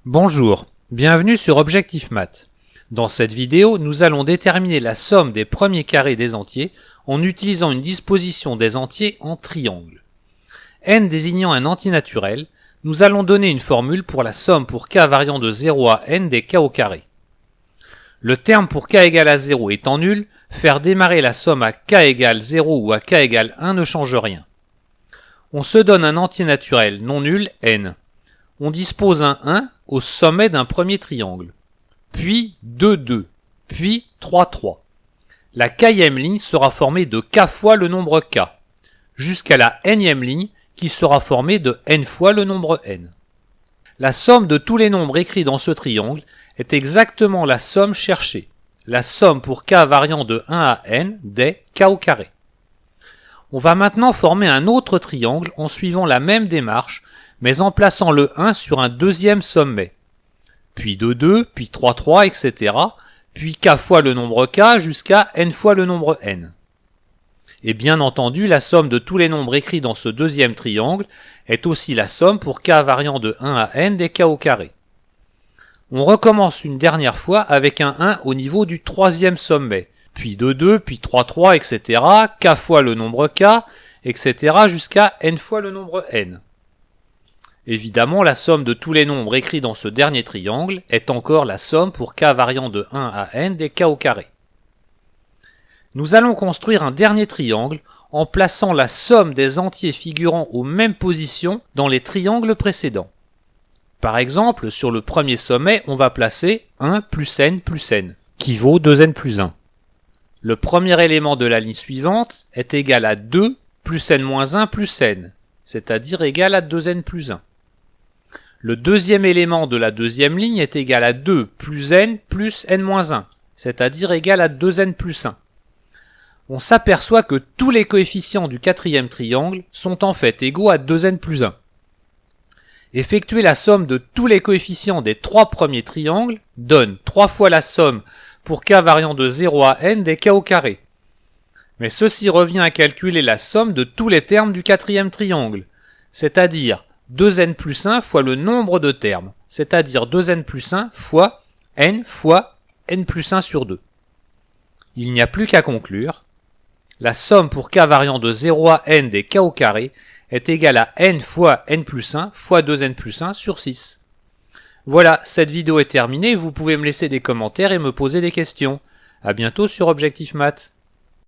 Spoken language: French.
Bonjour, bienvenue sur Objectif Math. Dans cette vidéo, nous allons déterminer la somme des premiers carrés des entiers en utilisant une disposition des entiers en triangle. N désignant un antinaturel, nous allons donner une formule pour la somme pour k variant de 0 à n des k au carré. Le terme pour k égale à 0 étant nul, faire démarrer la somme à k égale 0 ou à k égale 1 ne change rien. On se donne un antinaturel non nul n. On dispose un 1 au sommet d'un premier triangle, puis 2, 2, puis 3, 3. La kème ligne sera formée de k fois le nombre k, jusqu'à la nème ligne qui sera formée de n fois le nombre n. La somme de tous les nombres écrits dans ce triangle est exactement la somme cherchée, la somme pour k variant de 1 à n des k au carré. On va maintenant former un autre triangle en suivant la même démarche, mais en plaçant le 1 sur un deuxième sommet, puis 2, 2, puis 3, 3, etc., puis k fois le nombre k jusqu'à n fois le nombre n. Et bien entendu, la somme de tous les nombres écrits dans ce deuxième triangle est aussi la somme pour k variant de 1 à n des k au carré. On recommence une dernière fois avec un 1 au niveau du troisième sommet, puis 2, 2, puis 3, 3, etc., k fois le nombre k, etc., jusqu'à n fois le nombre n. Évidemment, la somme de tous les nombres écrits dans ce dernier triangle est encore la somme pour k variant de 1 à n des k au carré. Nous allons construire un dernier triangle en plaçant la somme des entiers figurant aux mêmes positions dans les triangles précédents. Par exemple, sur le premier sommet, on va placer 1 plus n, qui vaut 2n plus 1. Le premier élément de la ligne suivante est égal à 2 plus n moins 1 plus n, c'est-à-dire égal à 2n plus 1. Le deuxième élément de la deuxième ligne est égal à 2 plus n moins 1, c'est-à-dire égal à 2n plus 1. On s'aperçoit que tous les coefficients du quatrième triangle sont en fait égaux à 2n plus 1. Effectuer la somme de tous les coefficients des trois premiers triangles donne 3 fois la somme pour k variant de 0 à n des k au carré. Mais ceci revient à calculer la somme de tous les termes du quatrième triangle, c'est-à-dire 2n plus 1 fois le nombre de termes, c'est-à-dire 2n plus 1 fois n plus 1 sur 2. Il n'y a plus qu'à conclure. La somme pour k variant de 0 à n des k au carré est égale à n fois n plus 1 fois 2n plus 1 sur 6. Voilà, cette vidéo est terminée, vous pouvez me laisser des commentaires et me poser des questions. À bientôt sur Objectif Math.